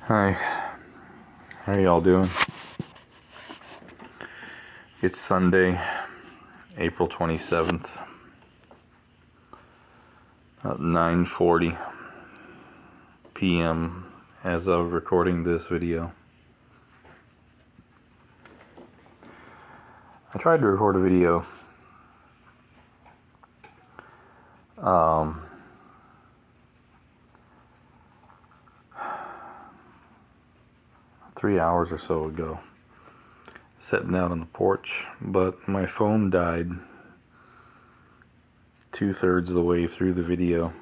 Hi, how y'all doing? It's Sunday, April 27th, at 9:40 p.m. as of recording this video. I tried to record a video 3 hours or so ago, sitting out on the porch, but my phone died 2/3 of the way through the video,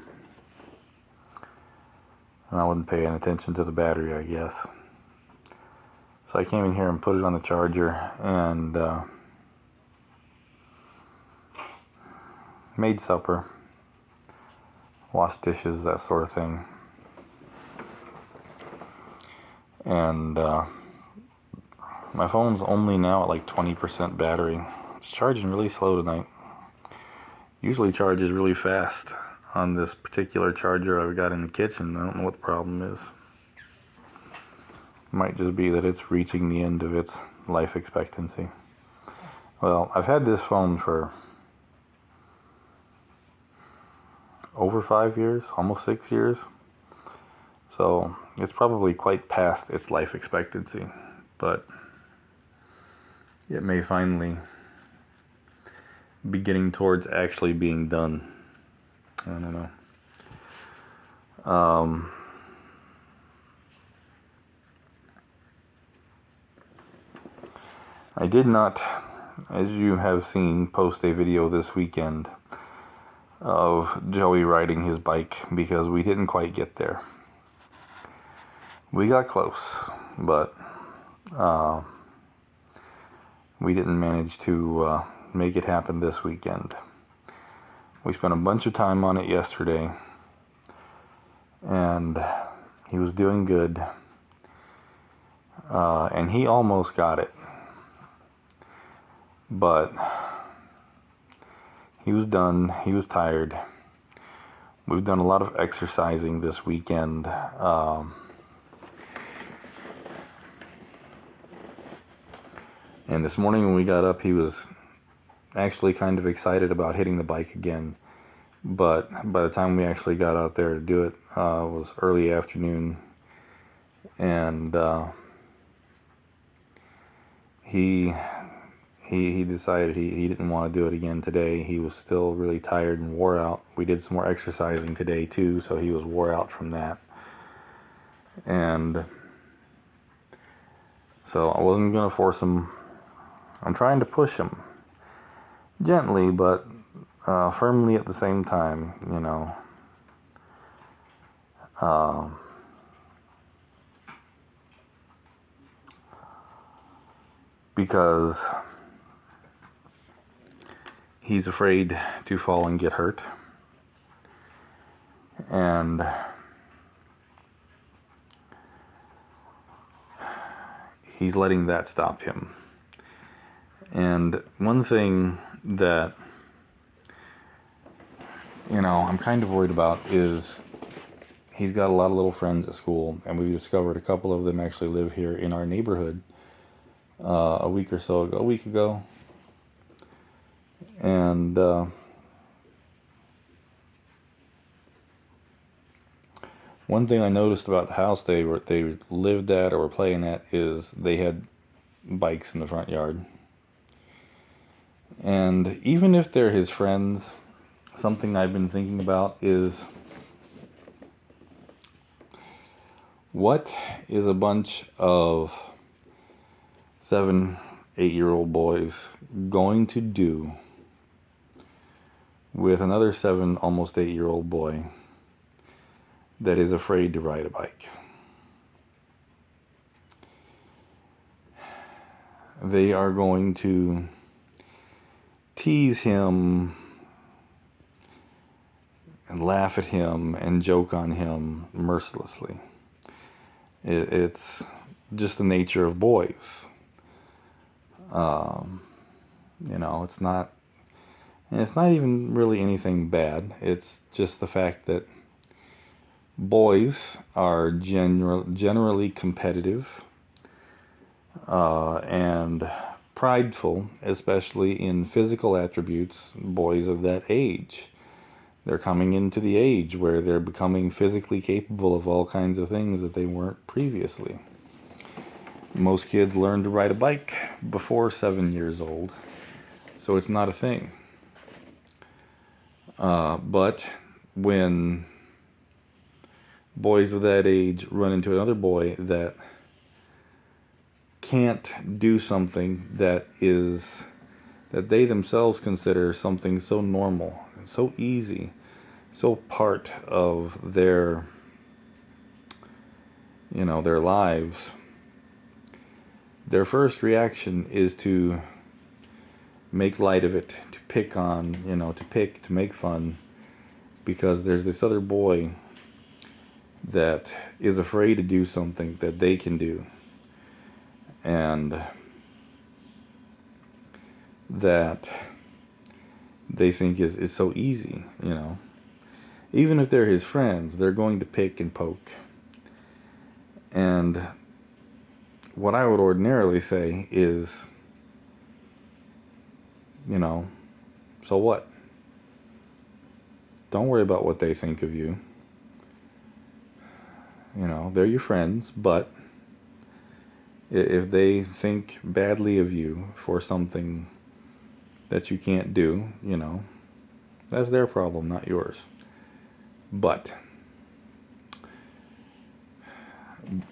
and I wasn't paying attention to the battery, I guess. So I came in here and put it on the charger and made supper, washed dishes, that sort of thing. And my phone's only now at like 20% battery. It's charging really slow tonight. Usually charges really fast. On this particular charger I've got in the kitchen, I don't know what the problem is. Might just be that it's reaching the end of its life expectancy. Well, I've had this phone for over 5 years, almost 6 years. So it's probably quite past its life expectancy, but it may finally be getting towards actually being done. I don't know. I did not, as you have seen, post a video this weekend of Joey riding his bike because we didn't quite get there. We got close, but we didn't manage to make it happen this weekend. We spent a bunch of time on it yesterday, and he was doing good, and he almost got it, but he was done. He was tired. We've done a lot of exercising this weekend. And this morning when we got up, he was actually kind of excited about hitting the bike again. But by the time we actually got out there to do it, it was early afternoon. And he decided he didn't want to do it again today. He was still really tired and wore out. We did some more exercising today too, so he was wore out from that. And so I wasn't going to force him. I'm trying to push him gently, but firmly at the same time, you know. Because he's afraid to fall and get hurt. And he's letting that stop him. And one thing that, you know, I'm kind of worried about is he's got a lot of little friends at school, and we've discovered a couple of them actually live here in our neighborhood a week ago. And one thing I noticed about the house they lived at or were playing at is they had bikes in the front yard. And even if they're his friends, something I've been thinking about is, what is a bunch of 7, 8-year-old boys going to do with another 7, almost 8-year-old boy that is afraid to ride a bike? They are going to tease him and laugh at him and joke on him mercilessly. It's just the nature of boys. You know, it's not even really anything bad. It's just the fact that Boys are generally competitive and prideful, especially in physical attributes. Boys of that age, they're coming into the age where they're becoming physically capable of all kinds of things that they weren't previously. Most kids learn to ride a bike before 7 years old, so it's not a thing. But when boys of that age run into another boy that can't do something that they themselves consider something so normal, so easy, so part of their their lives, their first reaction is to make light of it, to pick on, to make fun, because there's this other boy that is afraid to do something that they can do, and that they think is so easy. Even if they're his friends, they're going to pick and poke. And what I would ordinarily say is, so what? Don't worry about what they think of you. They're your friends, but if they think badly of you for something that you can't do, that's their problem, not yours. But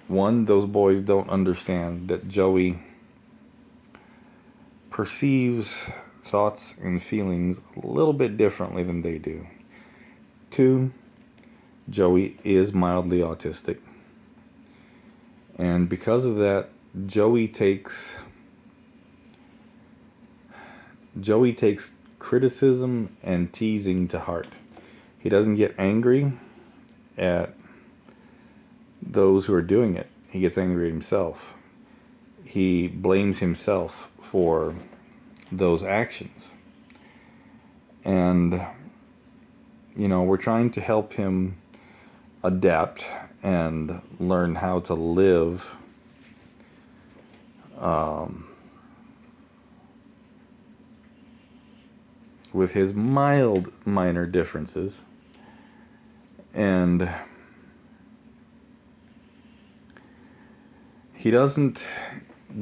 one, those boys don't understand that Joey perceives thoughts and feelings a little bit differently than they do. Two, Joey is mildly autistic. And because of that, Joey takes criticism and teasing to heart. He doesn't get angry at those who are doing it. He gets angry at himself. He blames himself for those actions. And, we're trying to help him adapt and learn how to live with his minor differences. And he doesn't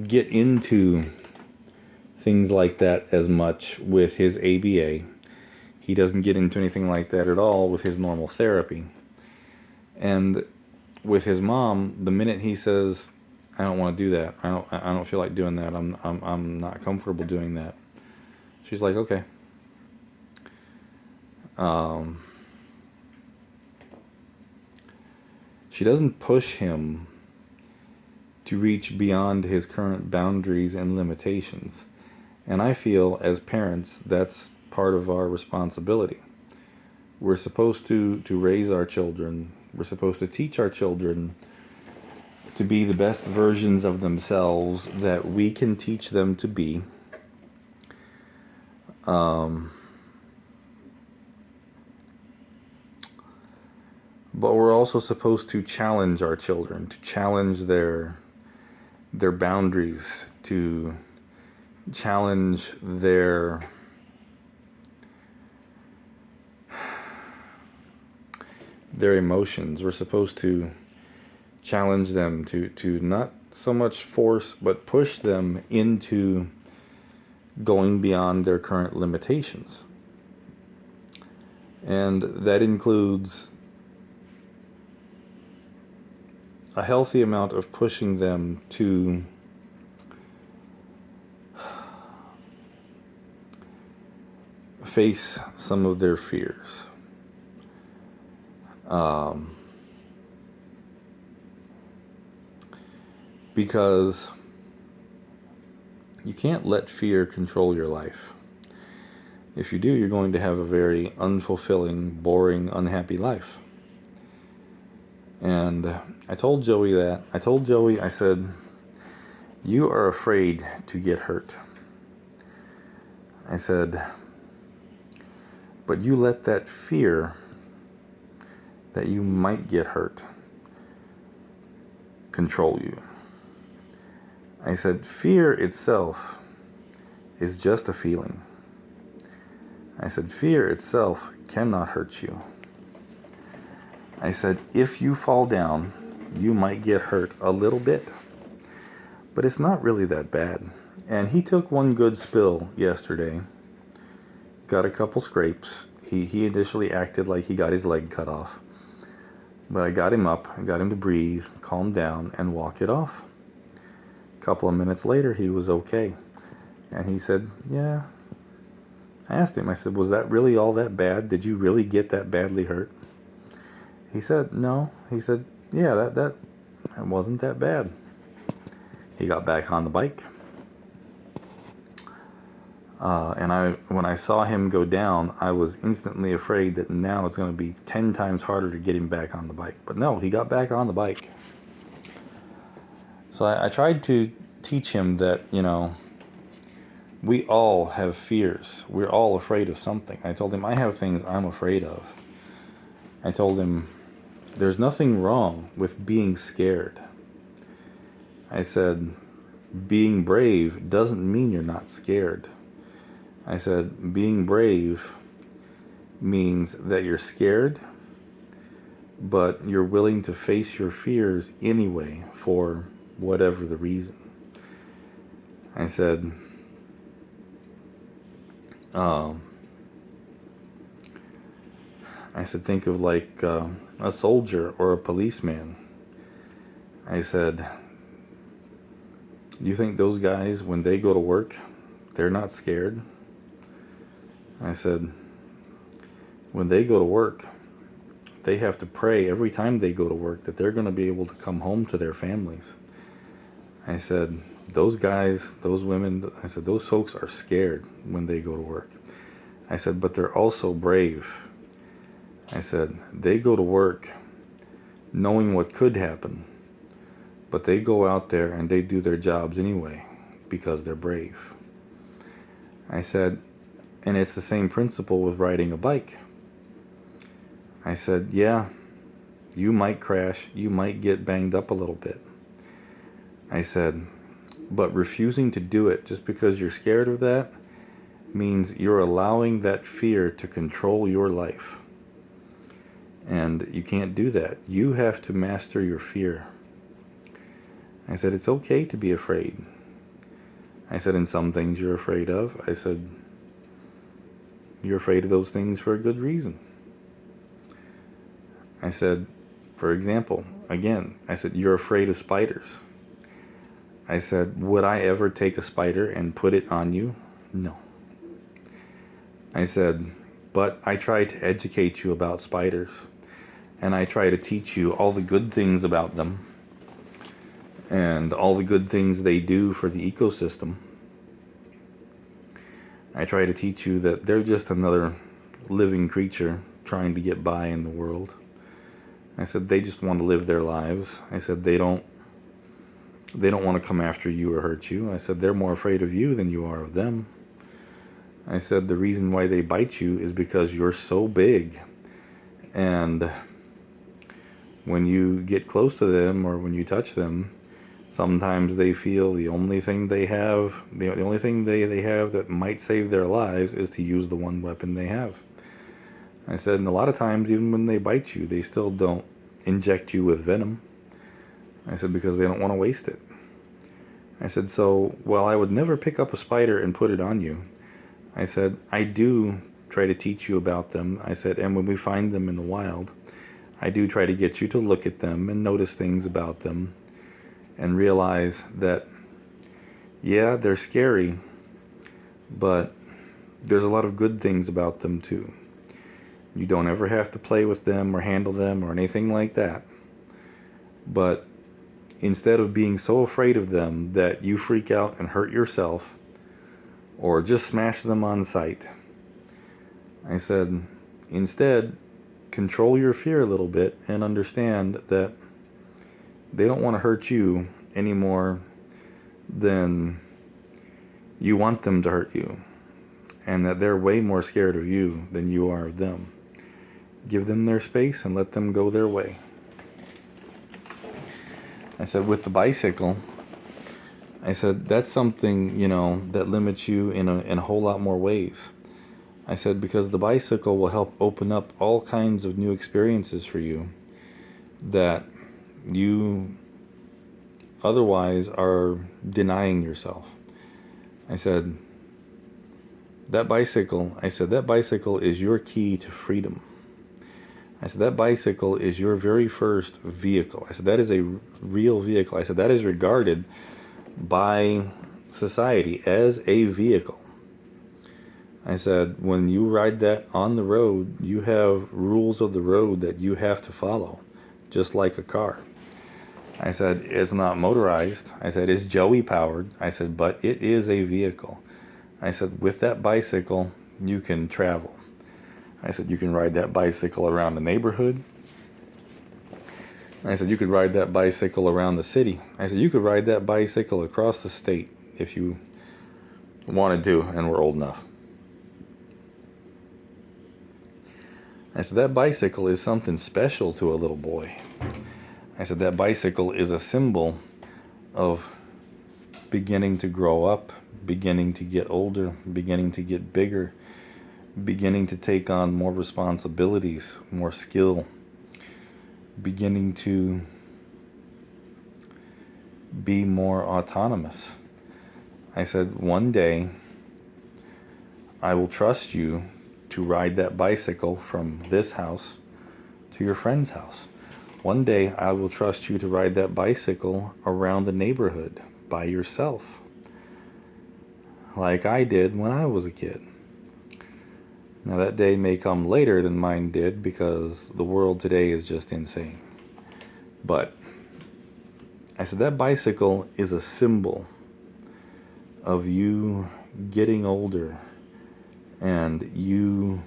get into things like that as much with his ABA. He doesn't get into anything like that at all with his normal therapy. And with his mom, the minute he says, "I don't want to do that. I don't feel like doing that. I'm not comfortable doing that," she's like, "Okay." She doesn't push him to reach beyond his current boundaries and limitations. And I feel, as parents, that's part of our responsibility. We're supposed to raise our children. We're supposed to teach our children to be the best versions of themselves that we can teach them to be. But we're also supposed to challenge our children, to challenge their boundaries, to challenge their emotions. We're supposed to challenge them to not so much force, but push them into going beyond their current limitations. And that includes a healthy amount of pushing them to face some of their fears. Because you can't let fear control your life. If you do, you're going to have a very unfulfilling, boring, unhappy life. And I told Joey that. I said, "You are afraid to get hurt." I said, "But you let that fear that you might get hurt control you. I said, fear itself is just a feeling. I said, fear itself cannot hurt you. I said, if you fall down, you might get hurt a little bit, but it's not really that bad. And he took one good spill yesterday, got a couple scrapes. He initially acted like he got his leg cut off, but I got him up, got him to breathe, calm down, and walk it off. A couple of minutes later, he was okay. And he said, yeah. I asked him, I said, was that really all that bad? Did you really get that badly hurt? He said, no. He said, yeah, that wasn't that bad. He got back on the bike. And when I saw him go down, I was instantly afraid that now it's going to be 10 times harder to get him back on the bike. But no, he got back on the bike. So I tried to teach him that, we all have fears. We're all afraid of something. I told him, I have things I'm afraid of. I told him, there's nothing wrong with being scared. I said, being brave doesn't mean you're not scared. I said, being brave means that you're scared, but you're willing to face your fears anyway for whatever the reason. I said, think of like a soldier or a policeman. I said, do you think those guys, when they go to work, they're not scared? I said, when they go to work, they have to pray every time they go to work that they're going to be able to come home to their families. I said, those guys, those women, I said, those folks are scared when they go to work. I said, but they're also brave. I said, they go to work knowing what could happen, but they go out there and they do their jobs anyway because they're brave. I said, and it's the same principle with riding a bike. I said, yeah, you might crash, you might get banged up a little bit. I said, but refusing to do it just because you're scared of that means you're allowing that fear to control your life. And you can't do that. You have to master your fear. I said, it's okay to be afraid. I said, in some things you're afraid of. I said, you're afraid of those things for a good reason. I said, for example, again, I said, you're afraid of spiders. I said, would I ever take a spider and put it on you? No. I said, but I try to educate you about spiders. And I try to teach you all the good things about them. And all the good things they do for the ecosystem. I try to teach you that they're just another living creature trying to get by in the world. I said, they just want to live their lives. I said, they don't want to come after you or hurt you. I said, they're more afraid of you than you are of them. I said, the reason why they bite you is because you're so big. And when you get close to them or when you touch them, sometimes they feel the only thing they have, the only thing they have that might save their lives is to use the one weapon they have. I said, and a lot of times, even when they bite you, they still don't inject you with venom. I said, because they don't want to waste it. I said, so while I would never pick up a spider and put it on you, I said, I do try to teach you about them. I said, and when we find them in the wild, I do try to get you to look at them and notice things about them and realize that, yeah, they're scary, but there's a lot of good things about them too. You don't ever have to play with them or handle them or anything like that. But instead of being so afraid of them that you freak out and hurt yourself or just smash them on sight, I said, instead, control your fear a little bit and understand that they don't want to hurt you any more than you want them to hurt you, and that they're way more scared of you than you are of them. Give them their space and let them go their way. I said, with the bicycle, I said, that's something, that limits you in a whole lot more ways. I said, because the bicycle will help open up all kinds of new experiences for you that you otherwise are denying yourself. I said, that bicycle is your key to freedom. I said, that bicycle is your very first vehicle. I said, that is a real vehicle. I said, that is regarded by society as a vehicle. I said, when you ride that on the road, you have rules of the road that you have to follow, just like a car. I said, it's not motorized. I said, it's Joey powered. I said, but it is a vehicle. I said, with that bicycle, you can travel. I said, you can ride that bicycle around the neighborhood. I said, you could ride that bicycle around the city. I said, you could ride that bicycle across the state if you wanted to and were old enough. I said, that bicycle is something special to a little boy. I said, that bicycle is a symbol of beginning to grow up, beginning to get older, beginning to get bigger, beginning to take on more responsibilities, more skill, beginning to be more autonomous. I said, one day I will trust you to ride that bicycle from this house to your friend's house. One day I will trust you to ride that bicycle around the neighborhood by yourself, like I did when I was a kid. Now that day may come later than mine did because the world today is just insane. But I said, that bicycle is a symbol of you getting older and you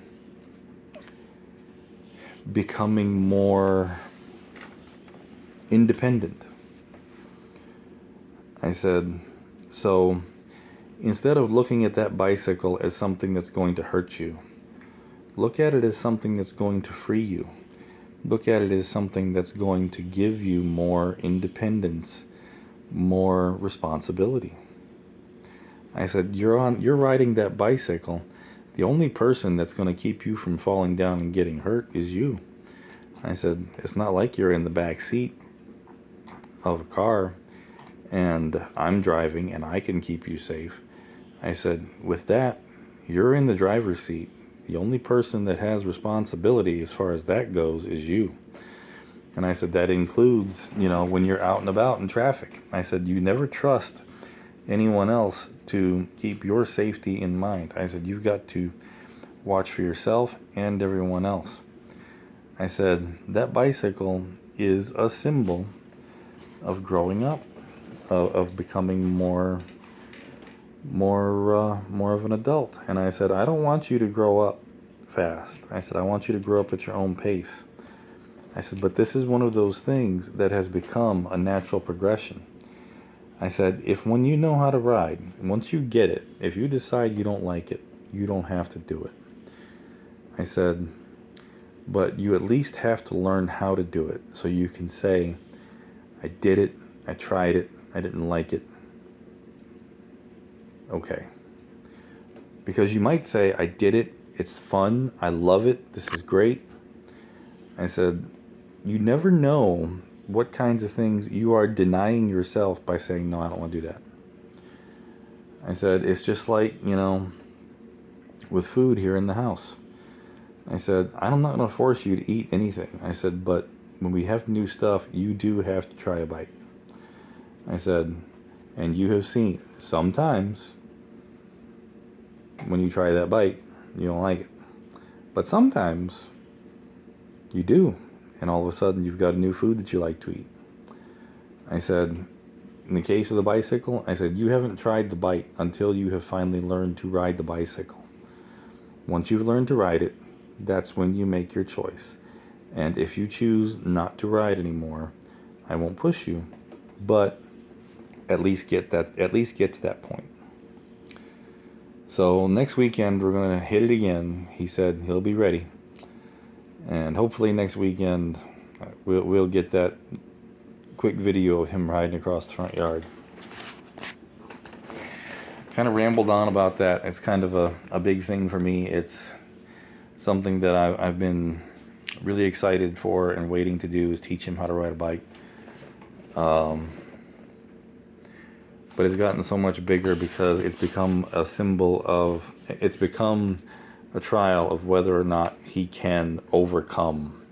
becoming more independent. I said, so instead of looking at that bicycle as something that's going to hurt you, look at it as something that's going to free you. Look at it as something that's going to give you more independence, more responsibility. I said, you're riding that bicycle. The only person that's going to keep you from falling down and getting hurt is you. I said, it's not like you're in the back seat of a car and I'm driving and I can keep you safe. I said, with that, you're in the driver's seat. The only person that has responsibility as far as that goes is you. And I said, that includes, when you're out and about in traffic. I said, you never trust anyone else to keep your safety in mind. I said, you've got to watch for yourself and everyone else. I said, that bicycle is a symbol of growing up, of becoming more of an adult. And I said, I don't want you to grow up fast. I said, I want you to grow up at your own pace. I said, but this is one of those things that has become a natural progression. I said, when you know how to ride, once you get it, if you decide you don't like it, you don't have to do it. I said, but you at least have to learn how to do it so you can say, I did it, I tried it, I didn't like it. Okay. Because you might say, I did it, it's fun, I love it, this is great. I said, you never know what kinds of things you are denying yourself by saying, no, I don't want to do that. I said, it's just like, with food here in the house. I said, I'm not going to force you to eat anything. I said, but when we have new stuff, you do have to try a bite. I said, and you have seen sometimes when you try that bite, you don't like it. But sometimes you do. And all of a sudden you've got a new food that you like to eat. I said, in the case of the bicycle, I said, you haven't tried the bite until you have finally learned to ride the bicycle. Once you've learned to ride it, that's when you make your choice. And if you choose not to ride anymore, I won't push you, but at least get to that point. So next weekend we're going to hit it again. He said he'll be ready. And hopefully next weekend we'll get that quick video of him riding across the front yard. Kind of rambled on about that. It's kind of a big thing for me. It's something that I've been really excited for and waiting to do, is teach him how to ride a bike. But it's gotten so much bigger because it's become a symbol of, it's become a trial of whether or not he can overcome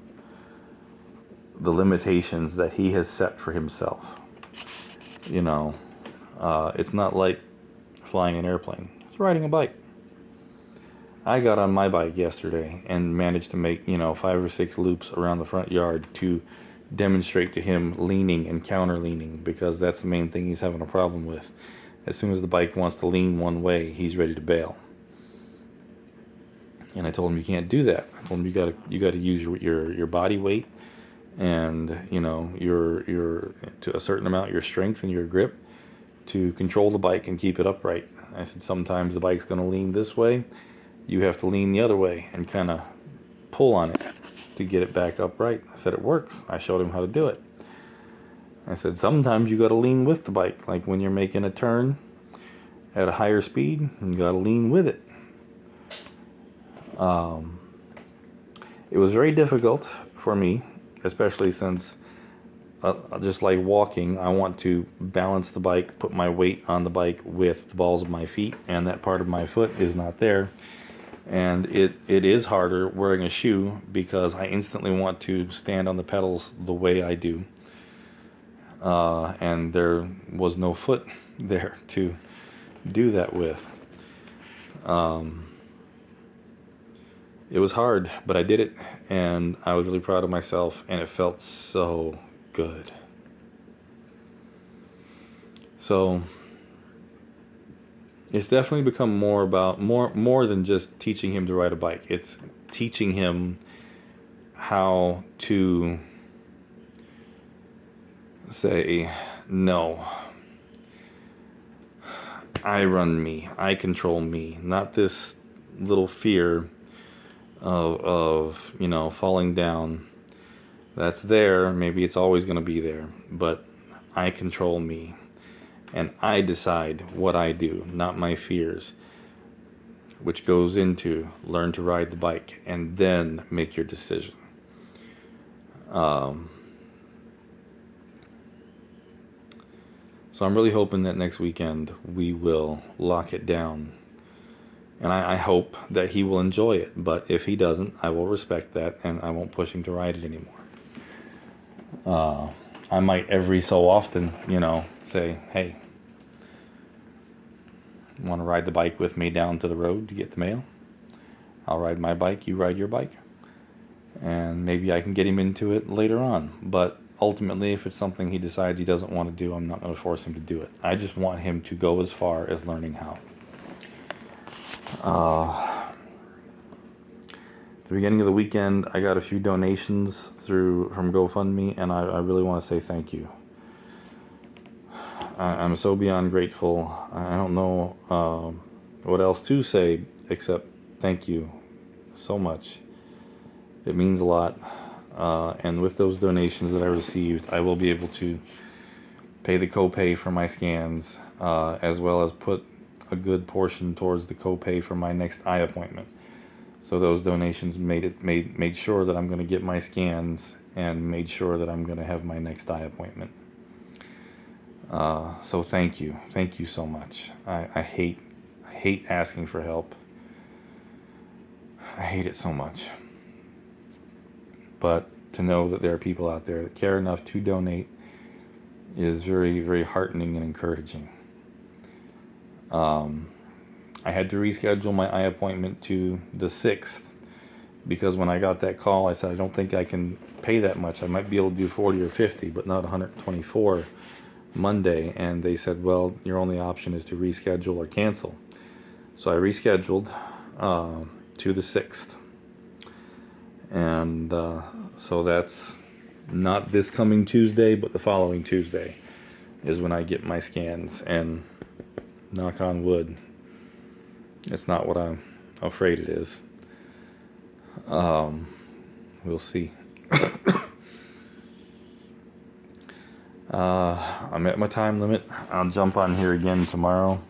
the limitations that he has set for himself. You know, it's not like flying an airplane. It's riding a bike. I got on my bike yesterday and managed to make, 5 or 6 loops around the front yard to demonstrate to him leaning and counter leaning, because that's the main thing he's having a problem with. As soon as the bike wants to lean one way, he's ready to bail. And I told him you can't do that. I told him you got to use your body weight and your to a certain amount your strength and your grip to control the bike and keep it upright. I said sometimes the bike's going to lean this way. You have to lean the other way and kind of pull on it to get it back upright. I said it works. I showed him how to do it. I said sometimes you got to lean with the bike, like when you're making a turn at a higher speed, you got to lean with it. It was very difficult for me, especially since just like walking, I want to balance the bike, put my weight on the bike with the balls of my feet, and that part of my foot is not there. And it is harder wearing a shoe because I instantly want to stand on the pedals the way I do. And there was no foot there to do that with. It was hard, but I did it, and I was really proud of myself, and it felt so good. So it's definitely become more than just teaching him to ride a bike. It's teaching him how to say, no, I run me, I control me, not this little fear of falling down. That's there, maybe it's always going to be there, but I control me, and I decide what I do, not my fears, which goes into learn to ride the bike and then make your decision. So I'm really hoping that next weekend we will lock it down. And I hope that he will enjoy it. But if he doesn't, I will respect that and I won't push him to ride it anymore. I might every so often, say, hey, want to ride the bike with me down to the road to get the mail? I'll ride my bike, you ride your bike. And maybe I can get him into it later on. But ultimately, if it's something he decides he doesn't want to do, I'm not going to force him to do it. I just want him to go as far as learning how. At the beginning of the weekend, I got a few donations from GoFundMe, and I really want to say thank you. I'm so beyond grateful. I don't know what else to say except thank you so much. It means a lot. And with those donations that I received, I will be able to pay the copay for my scans, as well as put a good portion towards the copay for my next eye appointment. So those donations made sure that I'm going to get my scans and made sure that I'm going to have my next eye appointment. So thank you so much. I hate asking for help. I hate it so much. But to know that there are people out there that care enough to donate is very, very heartening and encouraging. I had to reschedule my eye appointment to the 6th because when I got that call, I said, I don't think I can pay that much. I might be able to do 40 or 50, but not 124 Monday. And they said, well, your only option is to reschedule or cancel. So I rescheduled to the 6th. And so that's not this coming Tuesday, but the following Tuesday is when I get my scans. And knock on wood, it's not what I'm afraid it is. we'll see. I'm at my time limit. I'll jump on here again tomorrow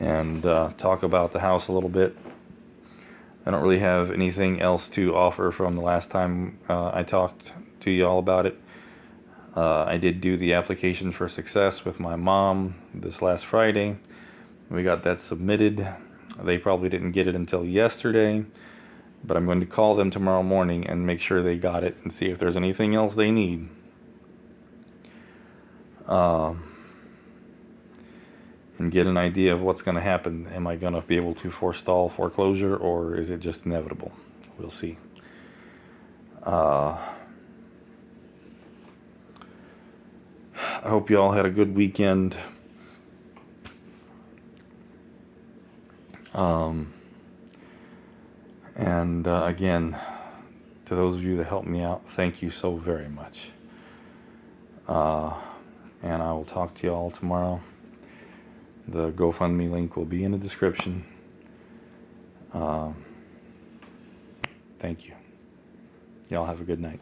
and talk about the house a little bit. I don't really have anything else to offer from the last time I talked to you all about it. I did do the application for success with my mom this last Friday. We got that submitted. They probably didn't get it until yesterday, but I'm going to call them tomorrow morning and make sure they got it and see if there's anything else they need. And get an idea of what's going to happen. Am I going to be able to forestall foreclosure, or is it just inevitable? We'll see. I hope you all had a good weekend. Again, to those of you that helped me out, thank you so very much. And I will talk to you all tomorrow. The GoFundMe link will be in the description. Thank you. Y'all have a good night.